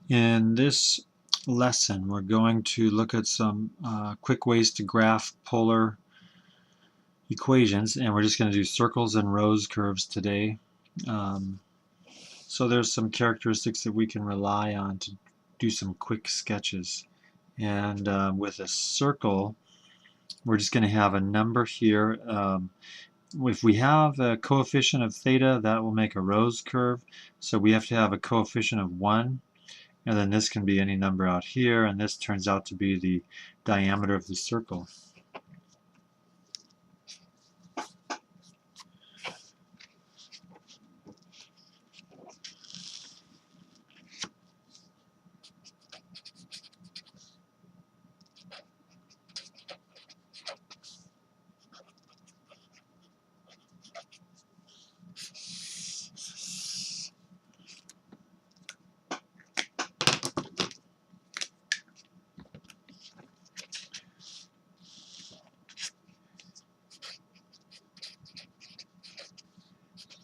In this lesson, we're going to look at some quick ways to graph polar equations, and we're just going to do circles and rows curves today. So there's some characteristics that we can rely on to do some quick sketches. And with a circle, we're just going to have a number here. If we have a coefficient of theta, that will make a rows curve. So we have to have a coefficient of 1. And then this can be any number out here, and this turns out to be the diameter of the circle.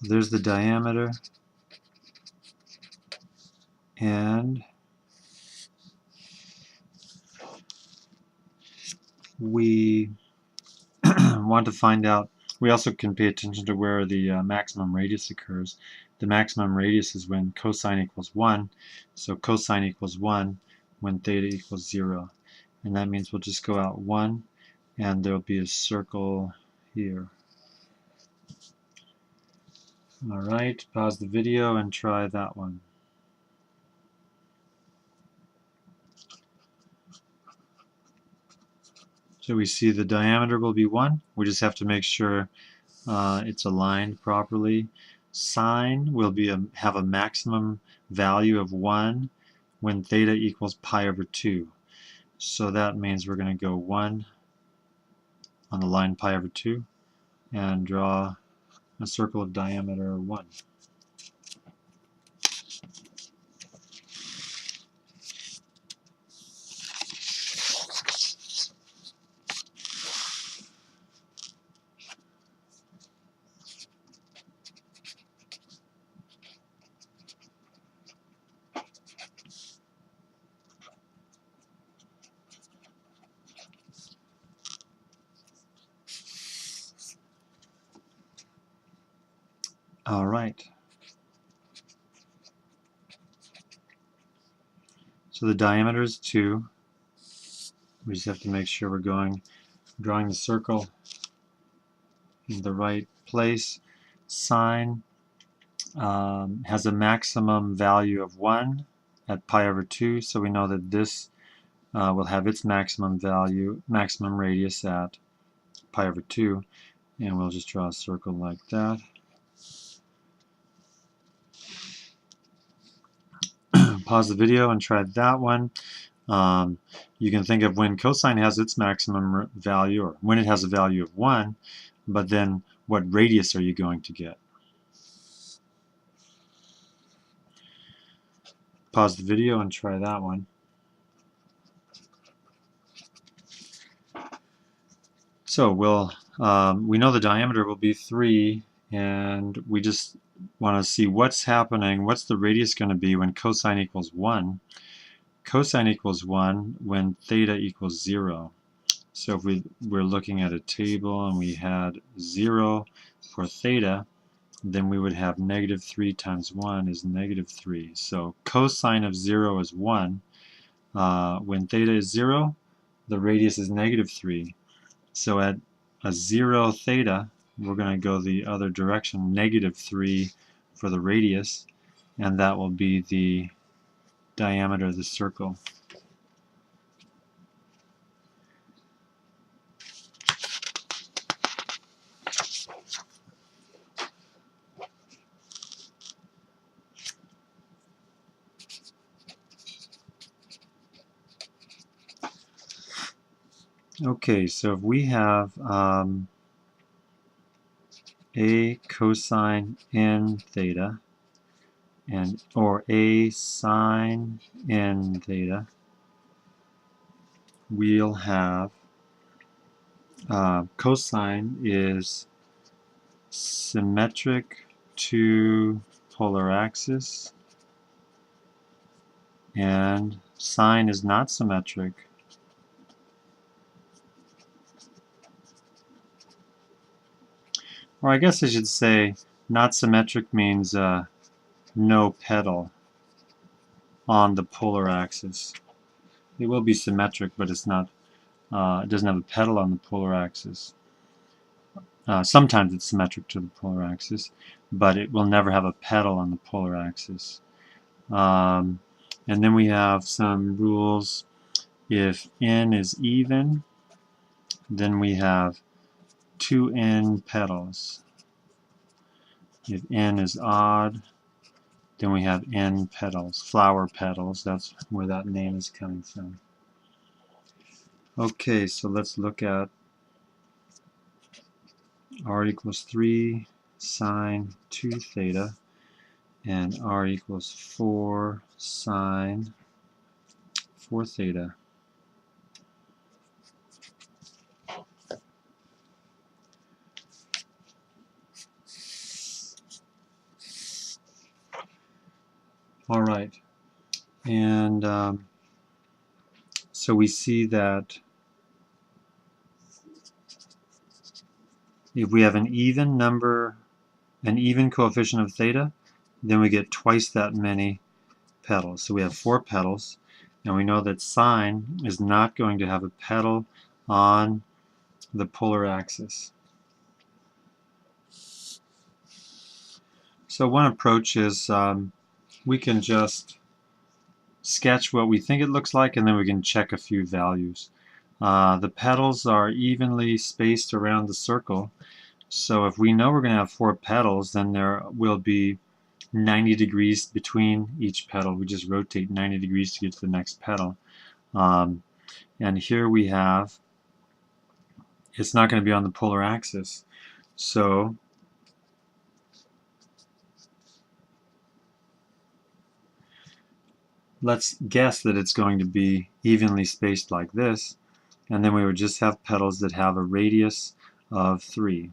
There's the diameter, and we want to find out, we also can pay attention to where the maximum radius occurs. The maximum radius is when cosine equals 1, so cosine equals 1 when theta equals 0. And that means we'll just go out 1, and there'll be a circle here. Alright, pause the video and try that one. So we see the diameter will be 1. We just have to make sure it's aligned properly. Sine will be have a maximum value of 1 when theta equals pi over 2. So that means we're going to go 1 on the line pi over 2 and draw a circle of diameter 1. All right. So the diameter is 2. We just have to make sure we're drawing the circle in the right place. Sine has a maximum value of 1 at pi over 2, so we know that this will have its maximum value, maximum radius at pi over 2, and we'll just draw a circle like that. Pause the video and try that one. You can think of when cosine has its maximum value, or when it has a value of 1, but then what radius are you going to get? Pause the video and try that one. So we know the diameter will be 3, and we just want to see what's happening, what's the radius going to be when cosine equals 1. Cosine equals 1 when theta equals 0. So if we're looking at a table and we had 0 for theta, then we would have negative 3 times 1 is negative 3. So cosine of 0 is 1. When theta is 0, the radius is negative 3. So at a 0 theta, we're going to go the other direction, negative 3 for the radius, and that will be the diameter of the circle. Okay, so if we have a cosine n theta or a sine n theta, we'll have cosine is symmetric to polar axis, and sine is not symmetric. Or I guess I should say not symmetric means no pedal on the polar axis. It will be symmetric, but it's not. It doesn't have a pedal on the polar axis. Sometimes it's symmetric to the polar axis, but it will never have a pedal on the polar axis. And then we have some rules. If n is even, then we have 2n petals. If n is odd, then we have n petals, flower petals. That's where that name is coming from. Okay, so let's look at r equals 3 sine 2 theta and r equals 4 sine 4 theta. All right, and so we see that if we have an even number, an even coefficient of theta, then we get twice that many petals. So we have 4 petals, and we know that sine is not going to have a pedal on the polar axis. So one approach is we can just sketch what we think it looks like, and then we can check a few values. The petals are evenly spaced around the circle, so if we know we're going to have 4 petals, then there will be 90 degrees between each petal. We just rotate 90 degrees to get to the next petal. And here we have, it's not going to be on the polar axis. So let's guess that it's going to be evenly spaced like this, and then we would just have petals that have a radius of 3.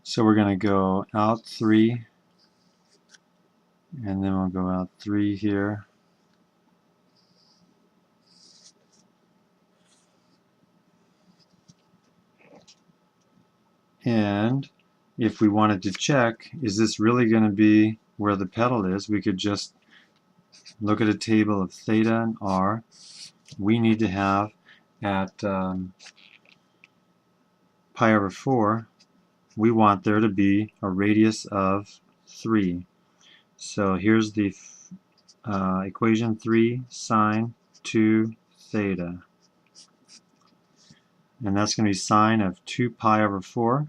So we're going to go out 3, and then we'll go out 3 here. And if we wanted to check, is this really going to be where the petal is, we could just look at a table of theta and r. We need to have at pi over 4, we want there to be a radius of 3. So here's the equation 3 sine 2 theta. And that's going to be sine of 2 pi over 4,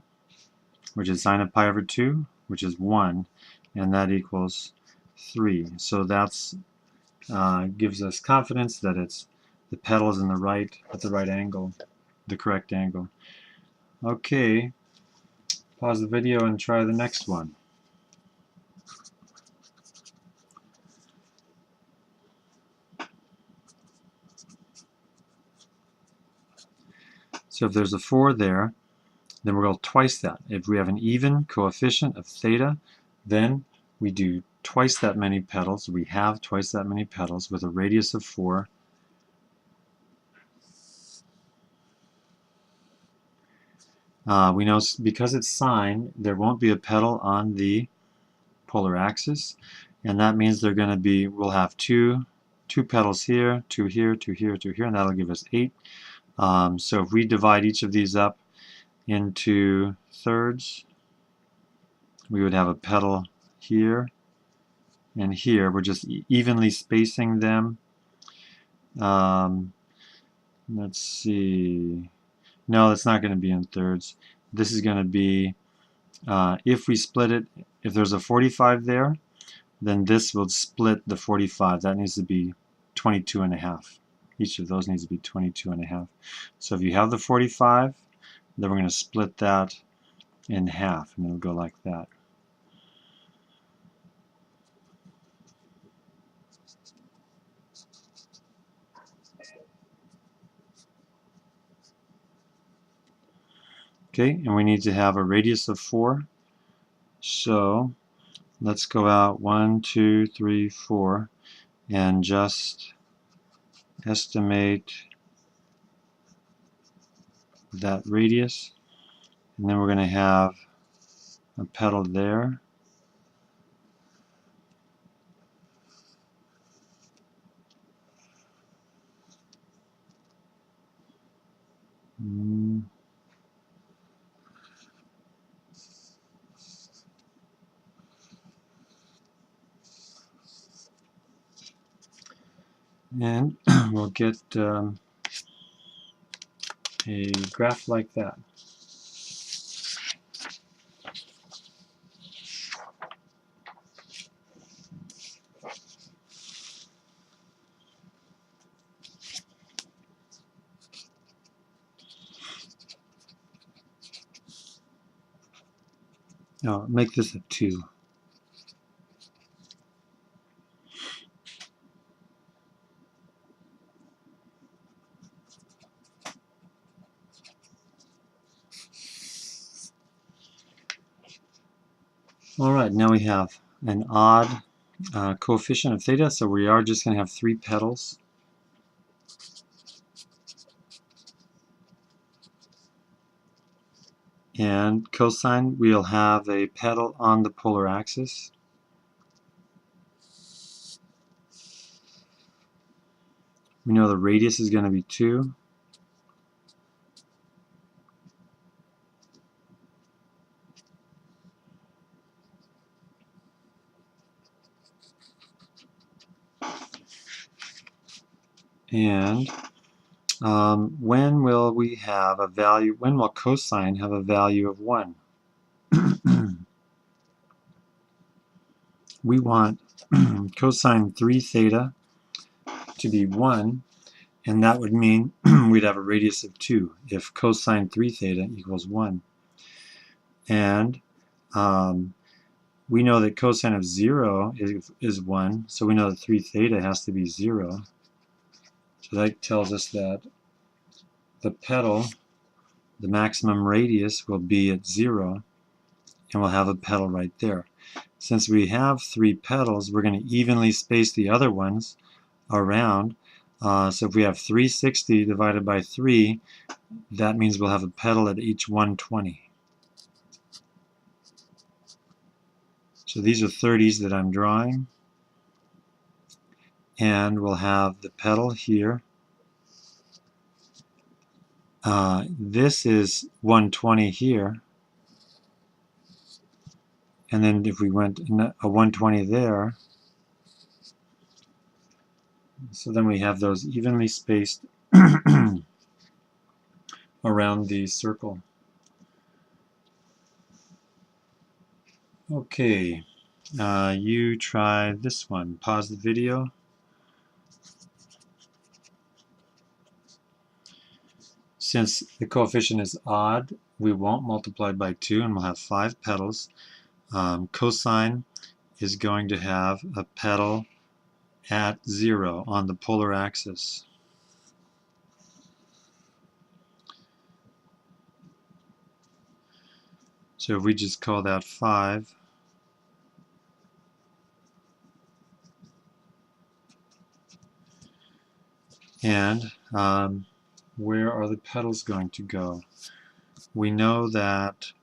which is sine of pi over 2, which is 1, and that equals 3. So that's gives us confidence that it's the petal is in the right, at the right angle, the correct angle. Okay, pause the video and try the next one. So if there's a 4 there, then we're going to twice that. If we have an even coefficient of theta, then we do twice that many petals. We have twice that many petals with a radius of 4. We know because it's sine, there won't be a petal on the polar axis, and that means they're going to be, we'll have two petals here, 2 here, 2 here, 2 here, and that'll give us 8. So if we divide each of these up into thirds, we would have a petal here and here. We're just evenly spacing them. Let's see. No, it's not going to be in thirds. This is going to be, if we split it, if there's a 45 there, then this will split the 45. That needs to be 22.5. Each of those needs to be 22.5. So if you have the 45, then we're going to split that in half, and it'll go like that. Okay, and we need to have a radius of 4. So let's go out 1, 2, 3, 4 and just estimate that radius. And then we're going to have a petal there. And we'll get a graph like that. Now make this a 2. Alright, now we have an odd coefficient of theta, so we are just going to have 3 petals. And cosine, we'll have a petal on the polar axis. We know the radius is going to be 2. And when will we have a value, when will cosine have a value of 1? We want cosine 3 theta to be 1, and that would mean we'd have a radius of 2 if cosine 3 theta equals 1. And we know that cosine of 0 is 1, so we know that 3 theta has to be 0. So that tells us that the petal, the maximum radius, will be at 0, and we'll have a petal right there. Since we have 3 petals, we're going to evenly space the other ones around. So if we have 360 divided by 3, that means we'll have a petal at each 120. So these are 30s that I'm drawing. And we'll have the petal here. This is 120 here. And then if we went a 120 there, so then we have those evenly spaced around the circle. Okay, you try this one. Pause the video. Since the coefficient is odd, we won't multiply by 2 and we'll have 5 petals. Cosine is going to have a petal at 0 on the polar axis. So if we just call that 5, and where are the petals going to go? We know that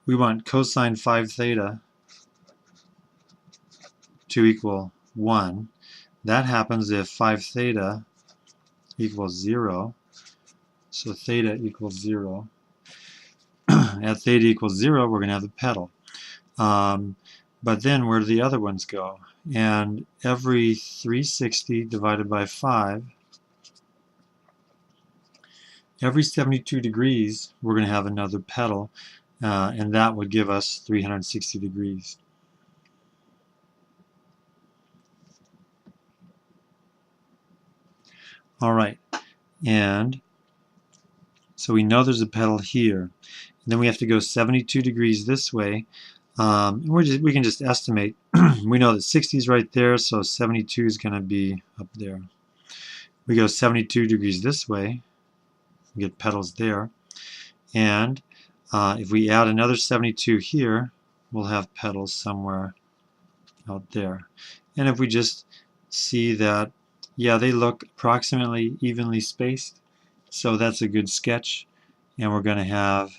we want cosine 5 theta to equal 1. That happens if 5 theta equals 0. So theta equals 0. At theta equals 0, we're going to have the petal. But then where do the other ones go? And every 360 divided by 5, every 72 degrees, we're going to have another petal, and that would give us 360 degrees. All right, and so we know there's a petal here. And then we have to go 72 degrees this way. We can just estimate. We know that 60 is right there, so 72 is going to be up there. We go 72 degrees this way, we get petals there. And if we add another 72 here, we'll have petals somewhere out there. And if we just see that, yeah, they look approximately evenly spaced, so that's a good sketch. And we're going to have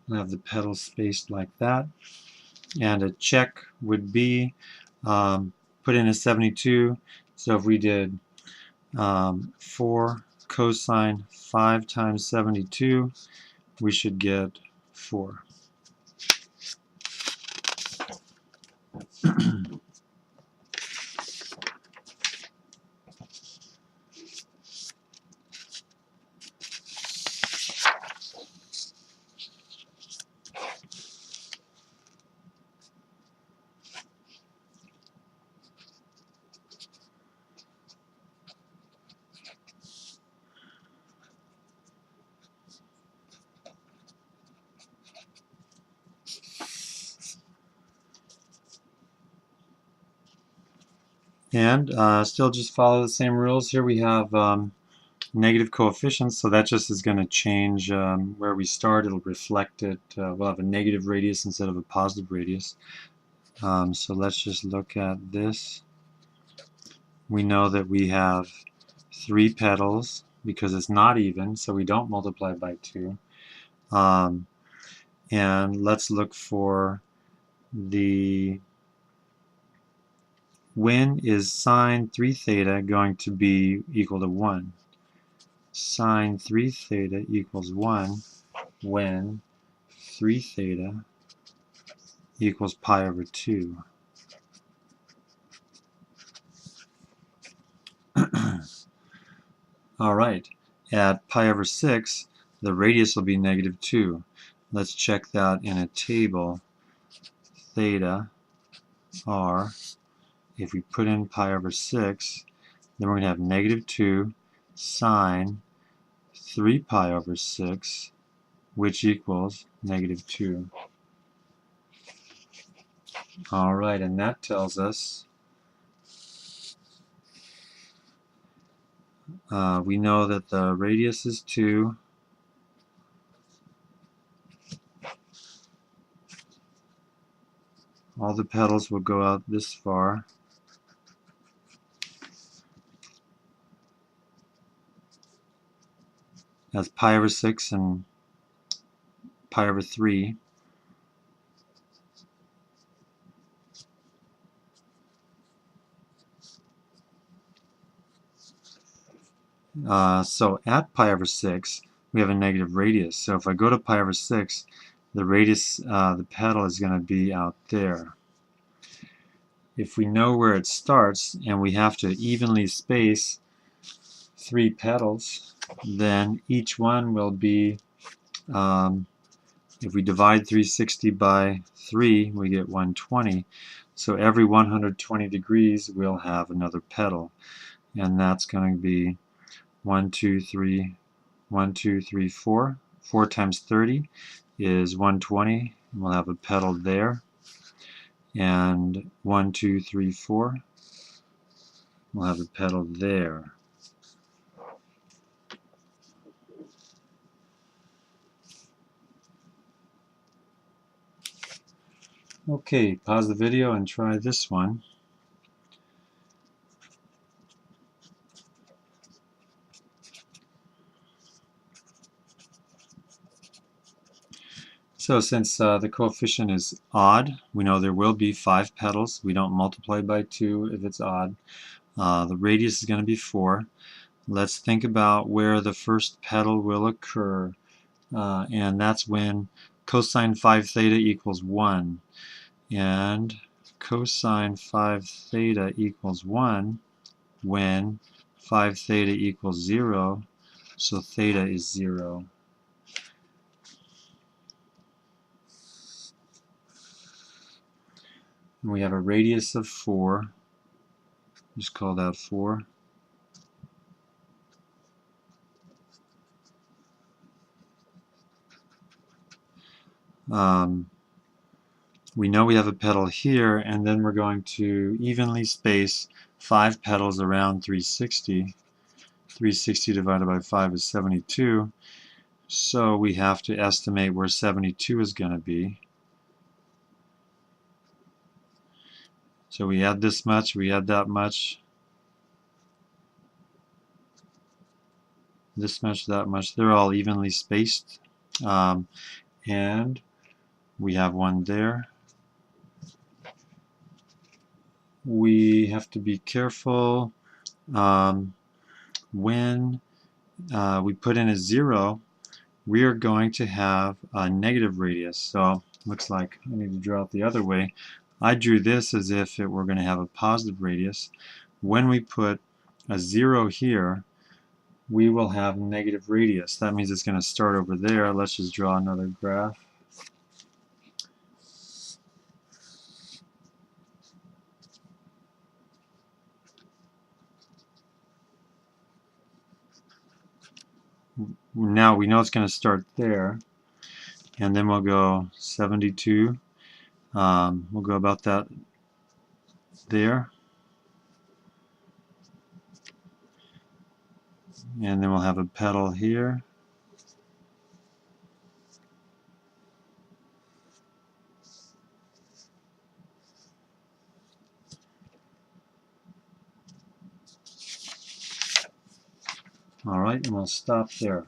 we'll have the petals spaced like that. And a check would be put in a 72. So if we did 4 cosine 5 times 72, we should get 4. And still just follow the same rules. Here we have negative coefficients, so that just is going to change where we start. It'll reflect it. We'll have a negative radius instead of a positive radius. So let's just look at this. We know that we have 3 petals because it's not even, so we don't multiply by 2. And let's look for the when is sine 3 theta going to be equal to 1? Sine 3 theta equals 1 when 3 theta equals pi over 2. Alright, at pi over 6, the radius will be negative 2. Let's check that in a table. Theta r, if we put in pi over 6, then we're going to have negative 2 sine 3 pi over 6, which equals negative 2. Alright, and that tells us we know that the radius is 2. All the petals will go out this far. That's pi over 6 and pi over 3. So at pi over 6, we have a negative radius. So if I go to pi over 6, the radius, the petal is going to be out there. If we know where it starts and we have to evenly space 3 petals, then each one will be, if we divide 360 by 3, we get 120. So every 120 degrees we'll have another petal. And that's going to be 1, 2, 3, 1, 2, 3, 4. 4 times 30 is 120. We'll have a petal there. And 1, 2, 3, 4. We'll have a petal there. Okay, pause the video and try this one. So since the coefficient is odd, we know there will be 5 petals. We don't multiply by 2 if it's odd. The radius is going to be 4. Let's think about where the first petal will occur. And that's when cosine 5 theta equals 1. And cosine 5 theta equals 1 when 5 theta equals 0. So theta is 0. And we have a radius of 4. Just call that 4. we know we have a pedal here, and then we're going to evenly space 5 pedals around 360. 360 divided by 5 is 72. So we have to estimate where 72 is going to be. So we add this much, we add that much, this much, that much. They're all evenly spaced. And we have one there. We have to be careful when we put in a 0, we are going to have a negative radius. So looks like I need to draw it the other way. I drew this as if it were going to have a positive radius. When we put a 0 here, we will have negative radius. That means it's going to start over there. Let's just draw another graph. Now we know it's going to start there, and then we'll go 72. We'll go about that there, and then we'll have a pedal here. All right, and we'll stop there.